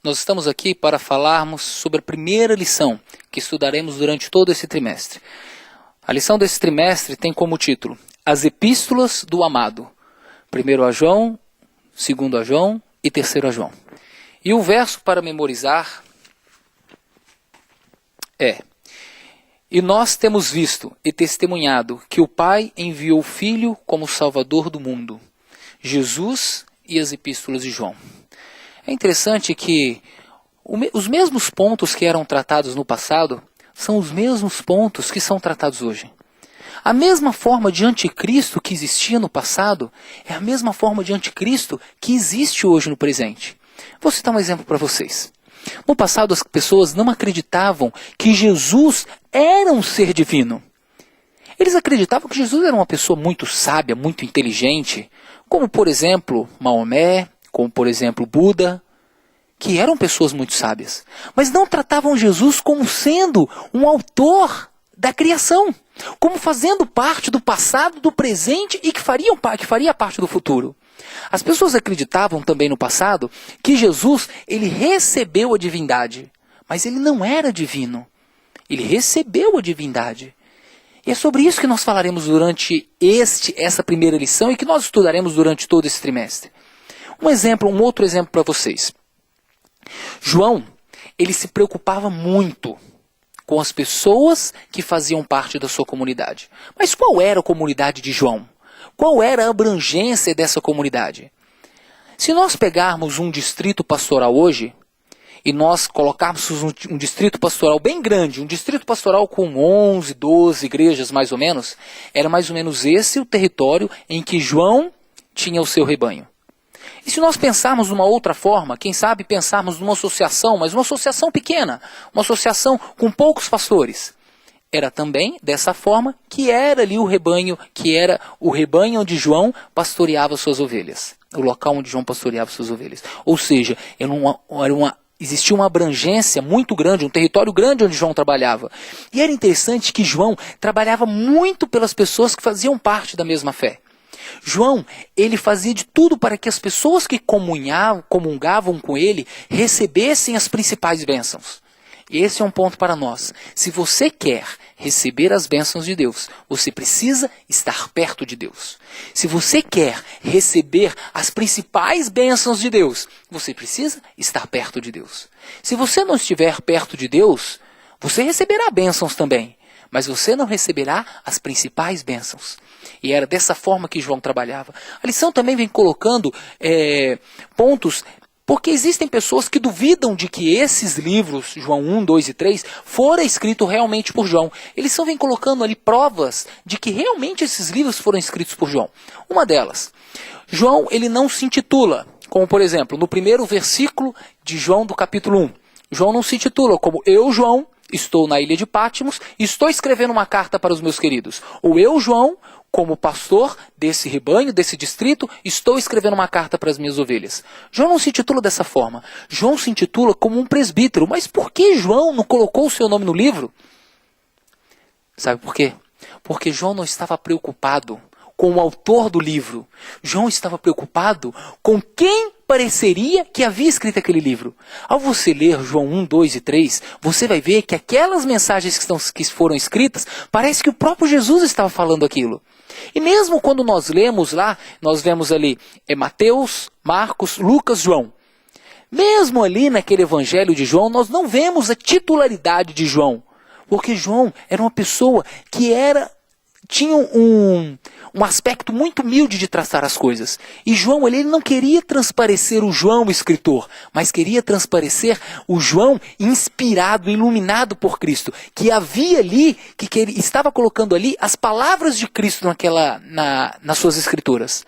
Nós estamos aqui para falarmos sobre a primeira lição que estudaremos durante todo esse trimestre. A lição desse trimestre tem como título As Epístolas do Amado. 1 a João, 2 a João e 3 a João. E o verso para memorizar é: E nós temos visto e testemunhado que o Pai enviou o Filho como Salvador do mundo, Jesus e as Epístolas de João. É interessante que os mesmos pontos que eram tratados no passado são os mesmos pontos que são tratados hoje. A mesma forma de anticristo que existia no passado é a mesma forma de anticristo que existe hoje no presente. Vou citar um exemplo para vocês. No passado, as pessoas não acreditavam que Jesus era um ser divino. Eles acreditavam que Jesus era uma pessoa muito sábia, muito inteligente, como, por exemplo, Maomé, como, por exemplo, Buda, que eram pessoas muito sábias. Mas não tratavam Jesus como sendo um autor da criação, como fazendo parte do passado, do presente e que faria parte do futuro. As pessoas acreditavam também no passado que Jesus ele recebeu a divindade, mas ele não era divino. Ele recebeu a divindade. E é sobre isso que nós falaremos durante essa primeira lição e que nós estudaremos durante todo esse trimestre. Um outro exemplo para vocês. João, ele se preocupava muito com as pessoas que faziam parte da sua comunidade. Mas qual era a comunidade de João? Qual era a abrangência dessa comunidade? Se nós pegarmos um distrito pastoral hoje, e nós colocarmos um distrito pastoral bem grande, um distrito pastoral com 11, 12 igrejas mais ou menos, era mais ou menos esse o território em que João tinha o seu rebanho. E se nós pensarmos de uma outra forma, quem sabe pensarmos numa associação, mas uma associação pequena, uma associação com poucos pastores, era também dessa forma que era ali o rebanho onde João pastoreava suas ovelhas, o local onde João pastoreava suas ovelhas. Ou seja, existia uma abrangência muito grande, um território grande onde João trabalhava. E era interessante que João trabalhava muito pelas pessoas que faziam parte da mesma fé. João, ele fazia de tudo para que as pessoas que comungavam com ele recebessem as principais bênçãos. Esse é um ponto para nós. Se você quer receber as bênçãos de Deus, você precisa estar perto de Deus. Se você quer receber as principais bênçãos de Deus, você precisa estar perto de Deus. Se você não estiver perto de Deus, você receberá bênçãos também, mas você não receberá as principais bênçãos. E era dessa forma que João trabalhava. A lição também vem colocando pontos, porque existem pessoas que duvidam de que esses livros, João 1, 2 e 3, foram escritos realmente por João. Eles vêm colocando ali provas de que realmente esses livros foram escritos por João. Uma delas, João ele não se intitula, como por exemplo, no primeiro versículo de João do capítulo 1. João não se intitula como eu, João, estou na ilha de Patmos e estou escrevendo uma carta para os meus queridos. Ou eu, João, como pastor desse rebanho, desse distrito, estou escrevendo uma carta para as minhas ovelhas. João não se intitula dessa forma. João se intitula como um presbítero. Mas por que João não colocou o seu nome no livro? Sabe por quê? Porque João não estava preocupado com o autor do livro. João estava preocupado com quem pareceria que havia escrito aquele livro. Ao você ler João 1, 2 e 3, você vai ver que aquelas mensagens que foram escritas, parece que o próprio Jesus estava falando aquilo. E mesmo quando nós lemos lá, nós vemos ali Mateus, Marcos, Lucas, João. Mesmo ali naquele evangelho de João, nós não vemos a titularidade de João. Porque João era uma pessoa que tinha um aspecto muito humilde de traçar as coisas. E João, ele não queria transparecer o João, o escritor, mas queria transparecer o João inspirado, iluminado por Cristo, que havia ali, que ele estava colocando ali as palavras de Cristo nas suas escrituras.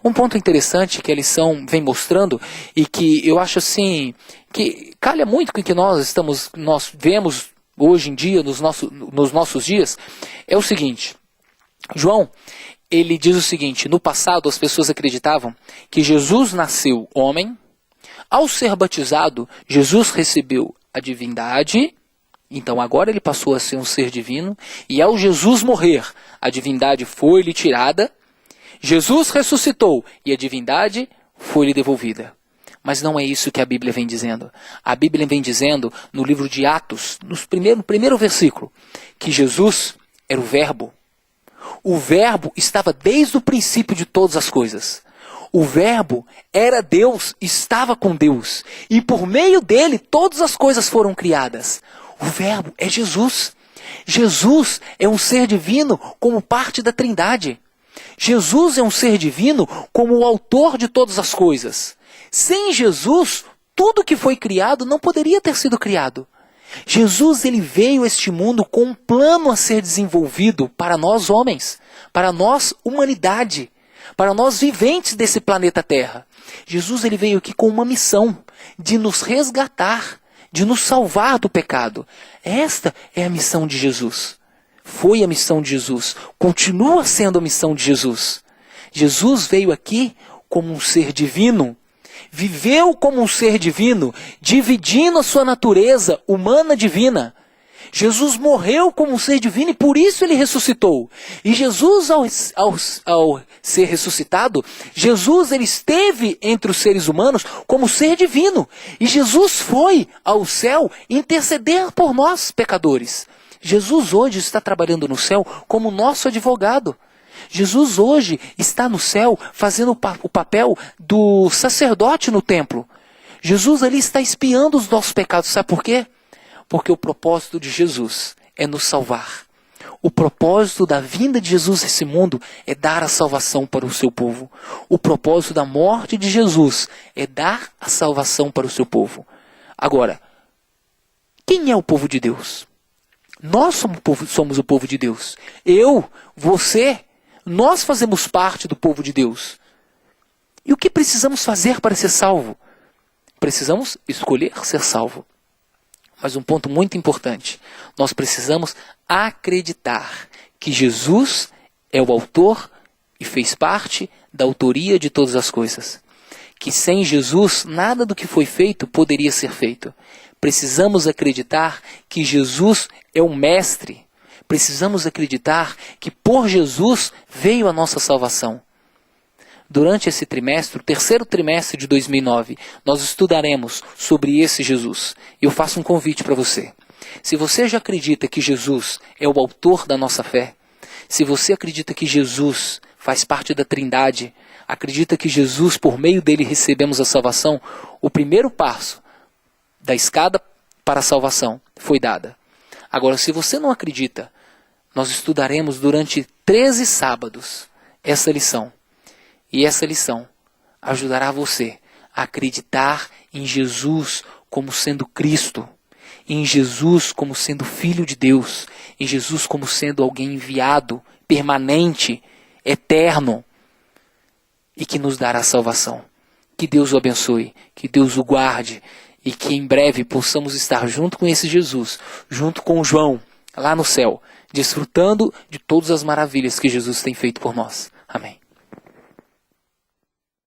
Um ponto interessante que a lição vem mostrando, e que eu acho assim, que calha muito com o que nós vemos hoje em dia, nos nossos dias, é o seguinte. João, ele diz o seguinte: no passado as pessoas acreditavam que Jesus nasceu homem, ao ser batizado, Jesus recebeu a divindade, então agora ele passou a ser um ser divino, e ao Jesus morrer, a divindade foi-lhe tirada, Jesus ressuscitou e a divindade foi-lhe devolvida. Mas não é isso que a Bíblia vem dizendo. A Bíblia vem dizendo, no livro de Atos, no primeiro versículo, que Jesus era o Verbo. O Verbo estava desde o princípio de todas as coisas. O Verbo era Deus, estava com Deus. E por meio dele, todas as coisas foram criadas. O Verbo é Jesus. Jesus é um ser divino como parte da Trindade. Jesus é um ser divino como o autor de todas as coisas. Sem Jesus, tudo que foi criado não poderia ter sido criado. Jesus, ele veio a este mundo com um plano a ser desenvolvido para nós homens, para nós humanidade, para nós viventes desse planeta Terra. Jesus, ele veio aqui com uma missão de nos resgatar, de nos salvar do pecado. Esta é a missão de Jesus. Foi a missão de Jesus, continua sendo a missão de Jesus. Jesus veio aqui como um ser divino, viveu como um ser divino, dividindo a sua natureza humana divina. Jesus morreu como um ser divino e por isso ele ressuscitou. E Jesus, ao ser ressuscitado, Jesus ele esteve entre os seres humanos como ser divino. E Jesus foi ao céu interceder por nós, pecadores. Jesus hoje está trabalhando no céu como nosso advogado. Jesus hoje está no céu fazendo o papel do sacerdote no templo. Jesus ali está expiando os nossos pecados. Sabe por quê? Porque o propósito de Jesus é nos salvar. O propósito da vinda de Jesus nesse mundo é dar a salvação para o seu povo. O propósito da morte de Jesus é dar a salvação para o seu povo. Agora, quem é o povo de Deus? Nós somos o povo de Deus. Eu, você, nós fazemos parte do povo de Deus. E o que precisamos fazer para ser salvo? Precisamos escolher ser salvo. Mas um ponto muito importante, nós precisamos acreditar que Jesus é o autor e fez parte da autoria de todas as coisas. Que sem Jesus, nada do que foi feito poderia ser feito. Precisamos acreditar que Jesus é o Mestre. Precisamos acreditar que por Jesus veio a nossa salvação. Durante esse trimestre, o terceiro trimestre de 2009, nós estudaremos sobre esse Jesus. E eu faço um convite para você. Se você já acredita que Jesus é o autor da nossa fé, se você acredita que Jesus faz parte da Trindade, acredita que Jesus, por meio dele, recebemos a salvação, o primeiro passo da escada para a salvação foi dada. Agora, se você não acredita, nós estudaremos durante 13 sábados essa lição. E essa lição ajudará você a acreditar em Jesus como sendo Cristo, em Jesus como sendo Filho de Deus, em Jesus como sendo alguém enviado, permanente, eterno, e que nos dará salvação. Que Deus o abençoe, que Deus o guarde, e que em breve possamos estar junto com esse Jesus, junto com João, lá no céu, desfrutando de todas as maravilhas que Jesus tem feito por nós. Amém.